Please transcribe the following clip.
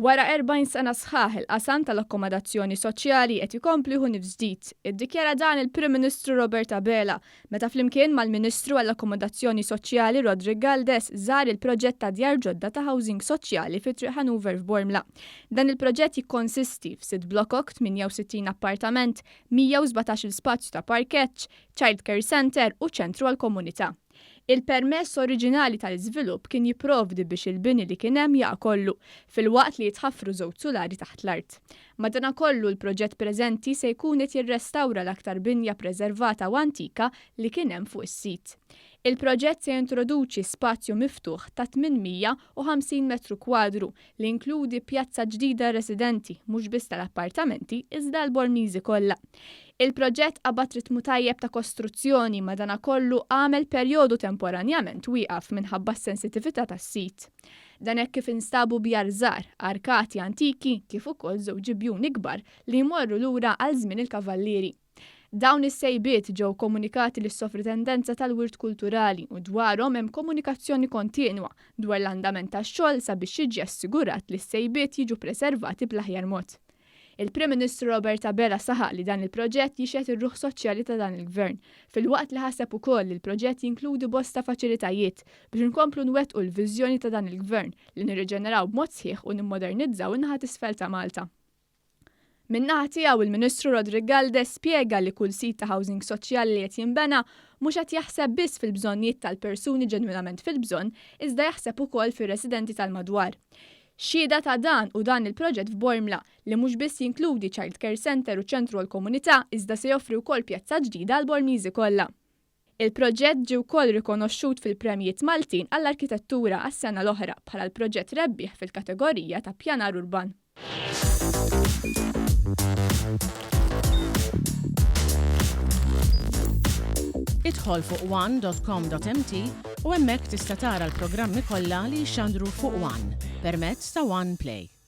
Wara 40 sena sħaħ il-qasam tal-akkomodazzjoni soċjali qed ikompli hu nifs ġdid. Iddikjara dan il-Prim Ministru Robert Abela meta flimkien mal-Ministru għall-Akkomodazzjoni Soċjali Rodrigue Galdes żar il-proġett ta' djar ġodda ta' housing soċjali fi Triq Hanover f'Bormla. Dan il-proġett jikkonsisti f'6 blokok, 68 appartament, 117 spazju ta' parkeġġ, childcare center u ċentru għall-komunità. Il-permess oriġinali tal-iżvilupp kien jipprovdi biex il-bini li kien hemm jaqa' kollu fil-waqt li jitħaffru żewġ sulari taħt l-art. Madankollu l-proġett preżenti se jkun qed jirrestawra l-aktar binja preservata u antika li kien hemm fuq is-sit. Il-proġett se jintroduċi spazju miftuħ ta' 850 metru kwadru li inkludi pjazza ġdida residenti mhux biss tal-appartamenti iżda l-Bormiżi kollha. Il-proġett qabad ritmu tajjeb ta' kostruzzjoni madankollu għamel perjodu temporanjament wieqaf minħabba s-sensitività tas-sit. Dan hekk kif instabu bjar żgħar, arkati antiki kif ukoll żewġ bjuni kbar li jmorru lura għal żmien il-kavallieri. Dawn is-sejbiet ġew komunikati lis-Sovrintendenza tal-Wirt Kulturali u dwarhom hemm komunikazzjoni kontinwa dwar l-andament tax-xogħol sabiex jiġi assigurat li s-sejbiet jiġu preservati bl-aħjar mod. Il-Prim Ministru Robert Abela saħaq li dan il-proġett jixed ir-ruħ soċjali ta' dan il-Gvern, fil-waqt li ħaseb ukoll li l-proġett jinkludi bosta faċilitajiet biex inkomplu nwettqu l-viżjoni ta' dan il-Gvern li nirriġeneraw b'mod sħiħ u nimmodernizzaw in-naħa t'isfel ta' Malta. Min-naħa tiegħu il-Ministru Rodrigue Galdes spjega li kull sit ta' housing soċjali li qed jinbena mhux qed jaħseb biss fil-bżonnijiet tal-persuni ġenwinament fil-bżonn, iżda jaħseb ukoll fir-residenti tal-madwar. Xhieda ta' dan u dan il-proġett f'Bormla li mhux biss jinkludi childcare center u ċentru għall-komunità iżda se joffri wkoll pjazza ġdida għall Bormiżi kollha. Il-proġett ġie wkoll rikonoxxut fil-Premjiet Maltin għall-Arkitettura għas-sena l-oħra bħala l-proġett rebbieħ fil-kategorija ta' pjanar urban. Idħol fuq one.com.mt u hemmhekk tista' tara l-programmi kollha li jxandru fuq One permezz ta' One Play.